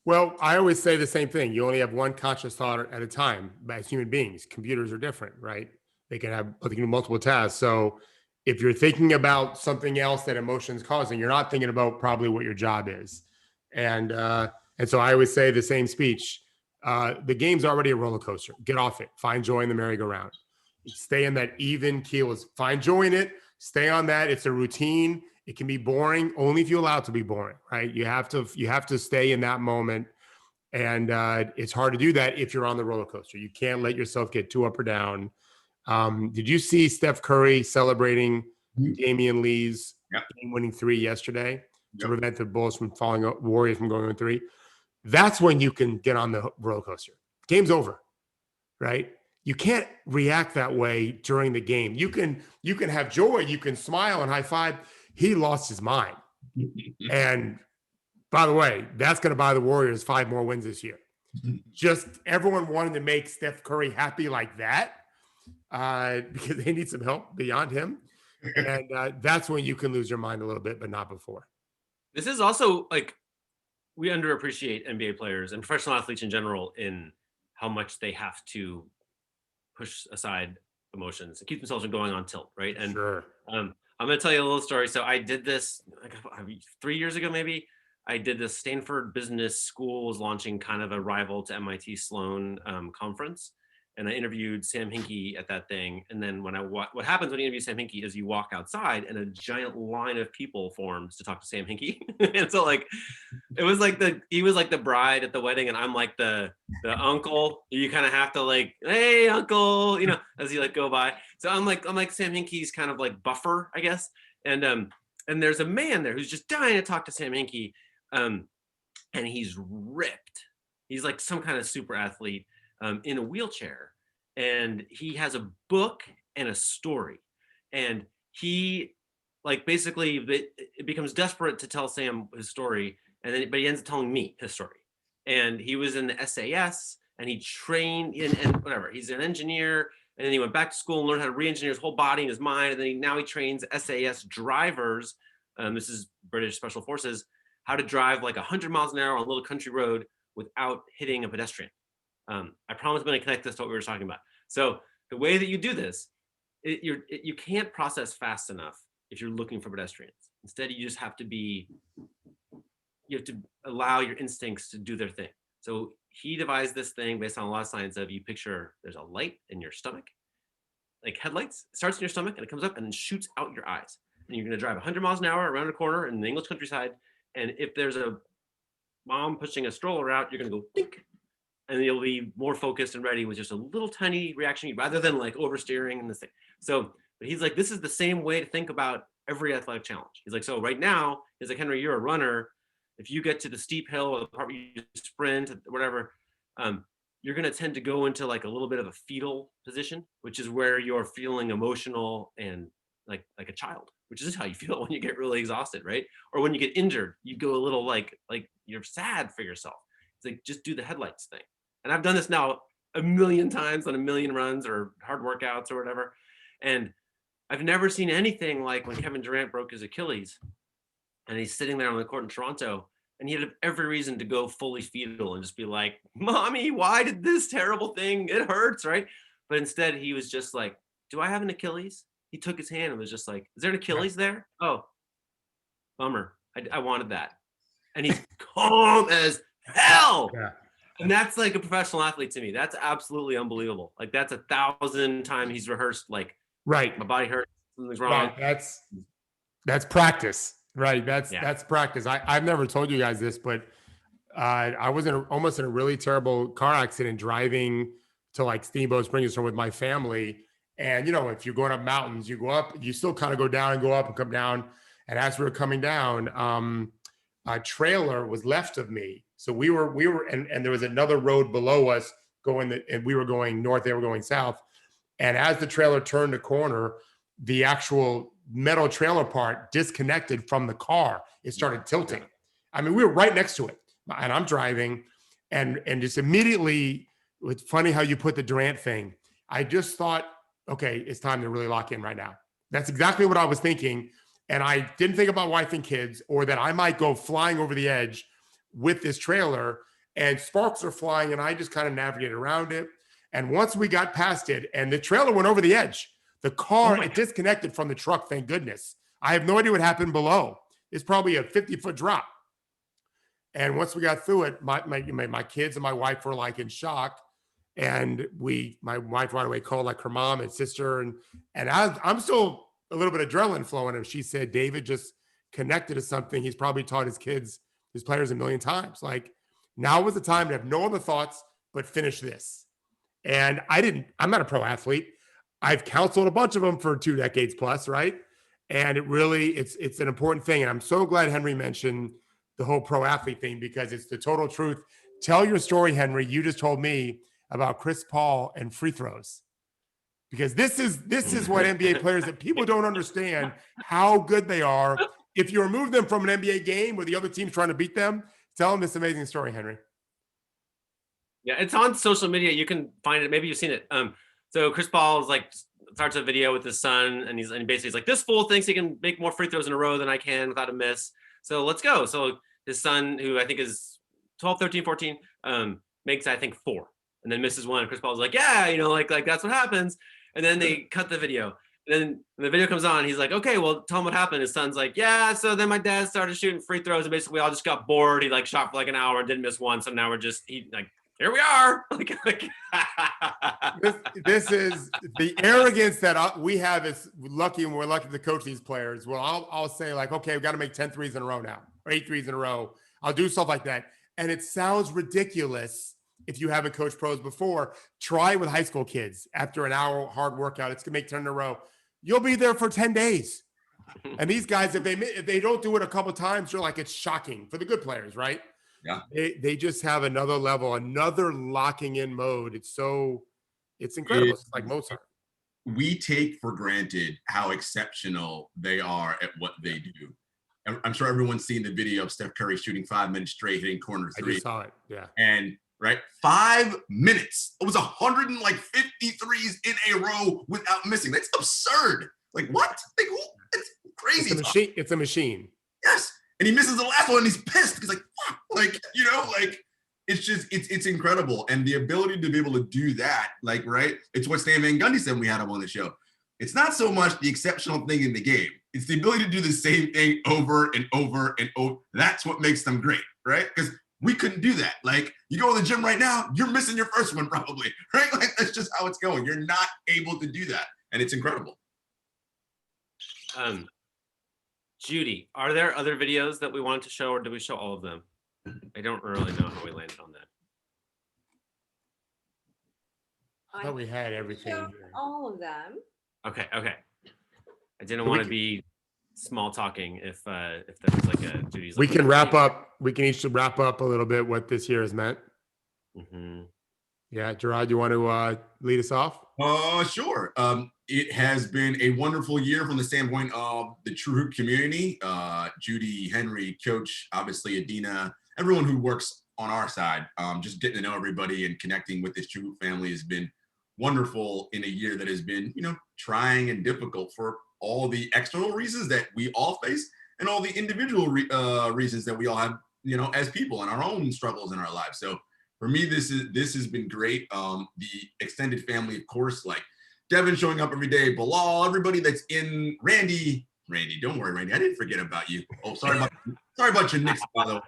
Well, I always say the same thing. You only have one conscious thought at a time. But as human beings, computers are different, right? They can do multiple tasks. So if you're thinking about something else that emotion's causing, you're not thinking about probably what your job is. And so I always say the same speech. The game's already a roller coaster. Get off it. Find joy in the merry-go-round. Stay in that even keel. Find joy in it. Stay on that. It's a routine. It can be boring only if you allow it to be boring, right? You have to stay in that moment And it's hard to do that if you're on the roller coaster. You can't let yourself get too up or down. Did you see Steph Curry celebrating Damian Lee's game-winning 3 yesterday to prevent the Bulls from Warriors from going on 3? That's when you can get on the roller coaster. Game's over, right? You can't react that way during the game. You can have joy, you can smile and high five. He lost his mind. And by the way, that's going to buy the Warriors 5 more wins this year. Just everyone wanted to make Steph Curry happy like that because they need some help beyond him. And that's when you can lose your mind a little bit, but not before. This is also like, we underappreciate NBA players and professional athletes in general in how much they have to push aside emotions and keep themselves from going on tilt, right? And sure. I'm going to tell you a little story. So I did this 3 years ago, maybe. I did this Stanford Business School was launching kind of a rival to MIT Sloan conference. And I interviewed Sam Hinkie at that thing. And then what happens when you interview Sam Hinkie is you walk outside and a giant line of people forms to talk to Sam Hinkie. And so like, it was like he was like the bride at the wedding and I'm like the uncle. You kind of have to like, hey uncle, as you like go by. So I'm like Sam Hinkie's kind of like buffer, I guess. And there's a man there who's just dying to talk to Sam Hinkie. And he's ripped. He's like some kind of super athlete. In a wheelchair, and he has a book and a story, and he like basically it becomes desperate to tell Sam his story, but he ends up telling me his story. And he was in the SAS, and he trained and whatever. He's an engineer, and then he went back to school and learned how to re-engineer his whole body and his mind, and then now he trains SAS drivers. This is British Special Forces, how to drive like 100 miles an hour on a little country road without hitting a pedestrian. I promise I'm going to connect this to what we were talking about. So the way that you do this, you can't process fast enough if you're looking for pedestrians. Instead, you just have to allow your instincts to do their thing. So he devised this thing based on a lot of science of you picture there's a light in your stomach, like headlights. It starts in your stomach and it comes up and then shoots out your eyes. And you're going to drive 100 miles an hour around a corner in the English countryside. And if there's a mom pushing a stroller out, you're going to go dink. And you'll be more focused and ready with just a little tiny reaction rather than like oversteering and this thing. So but he's like, this is the same way to think about every athletic challenge. He's like, so right now, he's like, Henry, you're a runner. If you get to the steep hill or the part where you sprint, whatever, you're going to tend to go into like a little bit of a fetal position, which is where you're feeling emotional and like a child, which is how you feel when you get really exhausted, right? Or when you get injured, you go a little like you're sad for yourself. It's like, just do the headlights thing. And I've done this now a million times on a million runs or hard workouts or whatever. And I've never seen anything like when Kevin Durant broke his Achilles and he's sitting there on the court in Toronto and he had every reason to go fully fetal and just be like, mommy, why did this terrible thing? It hurts, right? But instead he was just like, do I have an Achilles? He took his hand and was just like, is there an Achilles there? Oh, bummer. I wanted that. And he's calm as hell. Yeah. And that's like a professional athlete to me. That's absolutely unbelievable. Like that's 1,000 times he's rehearsed. Like, right, my body hurts. Something's wrong. Right. That's practice. Right. That's practice. I've never told you guys this, but I was almost in a really terrible car accident driving to like Steamboat Springs with my family. And if you're going up mountains, you go up, you still kind of go down and go up and come down. And as we were coming down, a trailer was left of me. So we were, and there was another road below us and we were going north, they were going south. And as the trailer turned the corner, the actual metal trailer part disconnected from the car. It started tilting. I mean, we were right next to it and I'm driving and just immediately, it's funny how you put the Durant thing. I just thought, okay, it's time to really lock in right now. That's exactly what I was thinking. And I didn't think about wife and kids or that I might go flying over the edge with this trailer and sparks are flying and I just kind of navigated around it. And once we got past it and the trailer went over the edge, the car, it disconnected from the truck, thank goodness. I have no idea what happened below. It's probably a 50-foot drop. And once we got through it, my kids and my wife were like in shock. And my wife right away called like her mom and sister. And I'm still a little bit of adrenaline flowing. And she said, David just connected to something he's probably taught his players a million times. Like, Now was the time to have no other thoughts but finish this. And I'm not a pro athlete. I've counseled a bunch of them for 2 decades plus, right? And it's an important thing. And I'm so glad Henry mentioned the whole pro athlete thing, because it's the total truth. Tell your story, Henry. You just told me about Chris Paul and free throws, because this is what NBA players, that people don't understand how good they are. If you remove them from an NBA game where the other team's trying to beat them, tell them this amazing story, Henry. Yeah, it's on social media. You can find it. Maybe you've seen it. So Chris Paul is like, starts a video with his son, and he's like, this fool thinks he can make more free throws in a row than I can without a miss. So let's go. So his son, who I think is 12, 13, 14, makes, I think, 4, and then misses 1. Chris Paul's like, yeah, like that's what happens. And then they cut the video. And then when the video comes on, he's like, okay, well, tell him what happened. His son's like, yeah, so then my dad started shooting free throws, and basically we all just got bored. He shot for an hour and didn't miss 1. So now here we are. This is the arrogance that we have is lucky, and we're lucky to coach these players. Well, I'll say okay, we've got to make 10 threes in a row now, or 8 threes in a row. I'll do stuff like that. And it sounds ridiculous if you haven't coached pros before. Try it with high school kids. After an hour hard workout, it's going to make 10 in a row. You'll be there for 10 days. And these guys, if they don't do it a couple of times, you're like, it's shocking for the good players, right? Yeah. They just have another level, another locking in mode. It's incredible. It's like Mozart. We take for granted how exceptional they are at what they do. I'm sure everyone's seen the video of Steph Curry shooting 5 minutes straight, hitting corner 3. I just saw it. Yeah. And 5 minutes. It was 150 threes in a row without missing. That's absurd. What? It's crazy. It's a machine. Yes. And he misses the last one and he's pissed. He's like, fuck. It's incredible. And the ability to be able to do that, right? It's what Stan Van Gundy said when we had him on the show. It's not so much the exceptional thing in the game. It's the ability to do the same thing over and over and over. That's what makes them great, right? Because we couldn't do that. You go to the gym right now, you're missing your first one probably, right? That's just how it's going. You're not able to do that. And it's incredible. Judy, are there other videos that we wanted to show, or did we show all of them? I don't really know how we landed on that. I thought we had everything here. All of them. Okay. I didn't want to be small talking if there was a Judy's. We can wrap up. We can each wrap up a little bit what this year has meant. Mm-hmm. Yeah, Jarod, you want to lead us off? Sure. It has been a wonderful year from the standpoint of the TrueHoop community. Judy, Henry, Coach, obviously Adina, everyone who works on our side. Just getting to know everybody and connecting with this TrueHoop family has been wonderful in a year that has been, trying and difficult for all the external reasons that we all face and all the individual reasons that we all have, as people and our own struggles in our lives. So for me, this has been great. The extended family, of course, Devin showing up every day, Bilal, everybody that's in, Randy, don't worry, Randy, I didn't forget about you. Oh, sorry about your Knicks, by the way.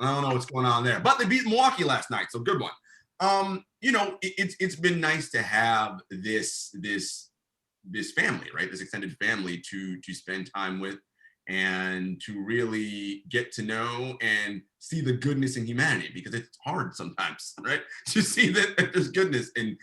I don't know what's going on there, but they beat Milwaukee last night, so good one. It's been nice to have this family, right? This extended family to spend time with and to really get to know and see the goodness in humanity, because it's hard sometimes, right? To see that there's goodness in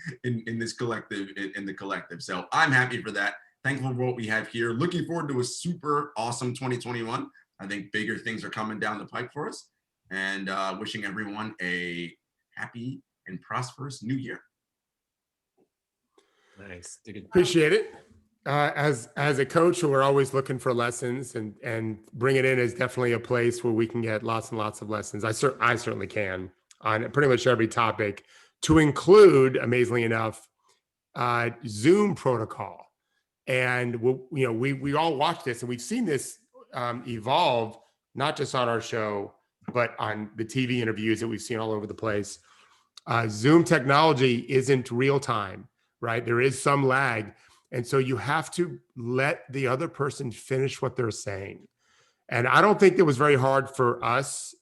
this collective, in the collective. So I'm happy for that. Thankful for what we have here. Looking forward to a super awesome 2021. I think bigger things are coming down the pike for us, and wishing everyone a happy and prosperous new year. Nice. Appreciate it. As a coach, we're always looking for lessons, and bring it in is definitely a place where we can get lots and lots of lessons. I certainly can on pretty much every topic, to include, amazingly enough, Zoom protocol. And we all watch this, and we've seen this evolve, not just on our show, but on the TV interviews that we've seen all over the place. Zoom technology isn't real time, right? There is some lag. And so you have to let the other person finish what they're saying. And I don't think it was very hard for us.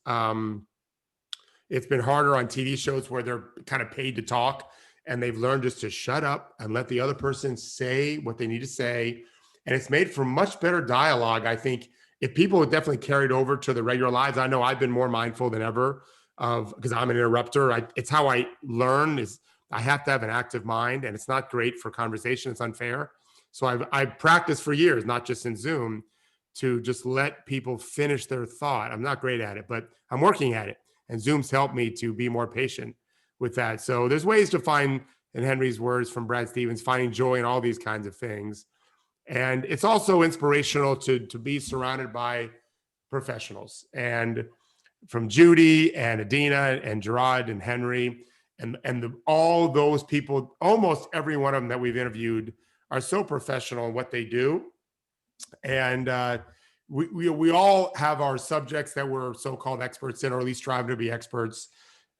It's been harder on TV shows where they're kind of paid to talk, and they've learned just to shut up and let the other person say what they need to say. And it's made for much better dialogue. I think if people would definitely carried over to the regular lives, I know I've been more mindful than ever because I'm an interrupter. It's how I learn. Is I have to have an active mind, and it's not great for conversation. It's unfair. So I've practiced for years, not just in Zoom, to just let people finish their thought. I'm not great at it, but I'm working at it. And Zoom's helped me to be more patient with that. So there's ways to find, in Henry's words from Brad Stevens, finding joy in all these kinds of things. And it's also inspirational to be surrounded by professionals, and from Judy and Adina and Jarod and Henry and all those people, almost every one of them that we've interviewed are so professional in what they do. And we all have our subjects that we're so-called experts in, or at least strive to be experts.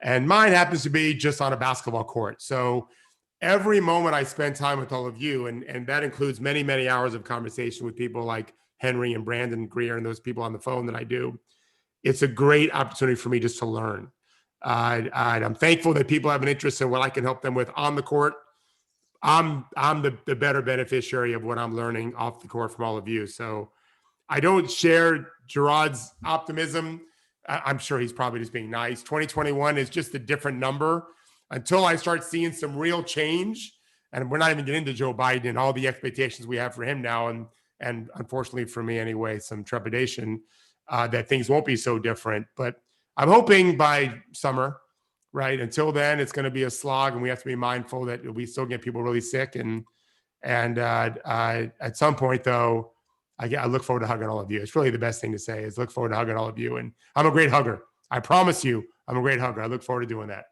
And mine happens to be just on a basketball court. So every moment I spend time with all of you, and that includes many, many hours of conversation with people like Henry and Brandon Greer and those people on the phone that I do, it's a great opportunity for me just to learn. I'm thankful that people have an interest in what I can help them with on the court. I'm the better beneficiary of what I'm learning off the court from all of you. So I don't share Jarod's optimism. I'm sure he's probably just being nice. 2021 is just a different number until I start seeing some real change. And we're not even getting into Joe Biden and all the expectations we have for him now. And unfortunately for me anyway, some trepidation that things won't be so different. But I'm hoping by summer, right? Until then, it's going to be a slog, and we have to be mindful that we still get people really sick. And at some point, though, I look forward to hugging all of you. It's really the best thing to say is look forward to hugging all of you. And I'm a great hugger. I promise you, I'm a great hugger. I look forward to doing that.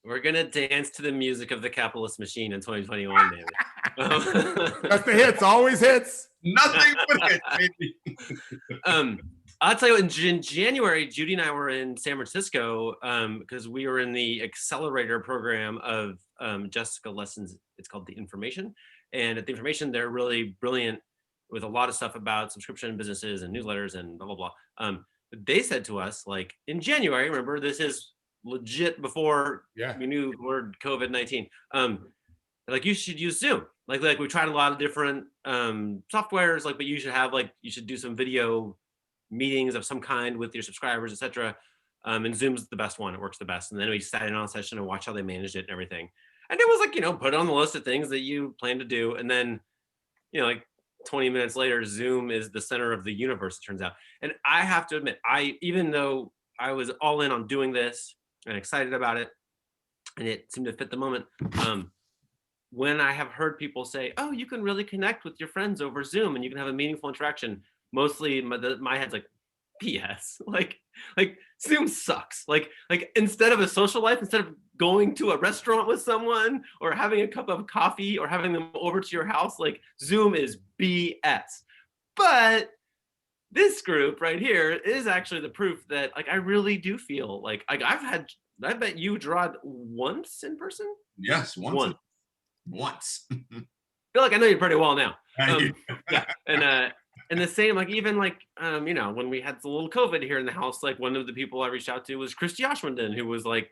We're going to dance to the music of the capitalist machine in 2021, David. That's the hits, always hits. Nothing but hits, baby. I'll tell you, in January, Judy and I were in San Francisco because we were in the accelerator program of Jessica Lesson's. It's called The Information. And at The Information, they're really brilliant with a lot of stuff about subscription businesses and newsletters and blah, blah, blah. But they said to us, like, in January, remember, this is legit before we knew the word COVID-19. Like, you should use Zoom. Like we tried a lot of different softwares, like, but you should do some video meetings of some kind with your subscribers, etc. And Zoom's the best one. It works the best. And then we sat in on a session and watched how they managed it and everything. And it was like, put it on the list of things that you plan to do. And then, like 20 minutes later, Zoom is the center of the universe, it turns out. And I have to admit, even though I was all in on doing this and excited about it, and it seemed to fit the moment, when I have heard people say, oh, you can really connect with your friends over Zoom and you can have a meaningful interaction, mostly my head's like, BS. Like Zoom sucks. Like instead of a social life, instead of going to a restaurant with someone or having a cup of coffee or having them over to your house, like Zoom is BS. But this group right here is actually the proof that I really do feel like I bet you Jarod once in person? Yes, once. I feel like I know you pretty well now. Yeah. And the same, even when we had the little COVID here in the house, like one of the people I reached out to was Christy Oshwindon, who was like,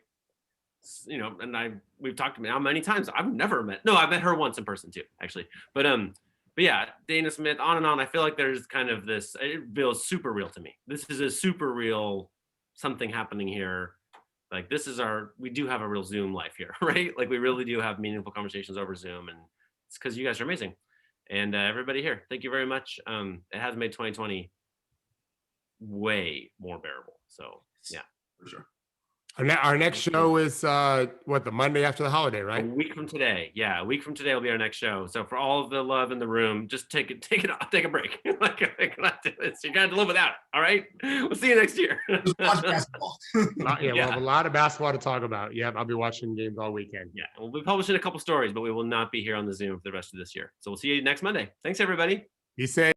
and we've talked about how many times I've met her once in person too, actually. But yeah, Dana Smith, on and on. I feel like there's kind of this, it feels super real to me. This is a super real something happening here. Like we do have a real Zoom life here, right? Like we really do have meaningful conversations over Zoom, and it's because you guys are amazing. And everybody here, thank you very much. It has made 2020 way more bearable. So yeah, for sure. Our next show is the Monday after the holiday, right? A week from today. Yeah, a week from today will be our next show. So for all of the love in the room, just take a break. You got to live without it. All right. We'll see you next year. Watch basketball. We'll have a lot of basketball to talk about. Yeah, I'll be watching games all weekend. Yeah, we'll be publishing a couple stories, but we will not be here on the Zoom for the rest of this year. So we'll see you next Monday. Thanks, everybody. Be safe.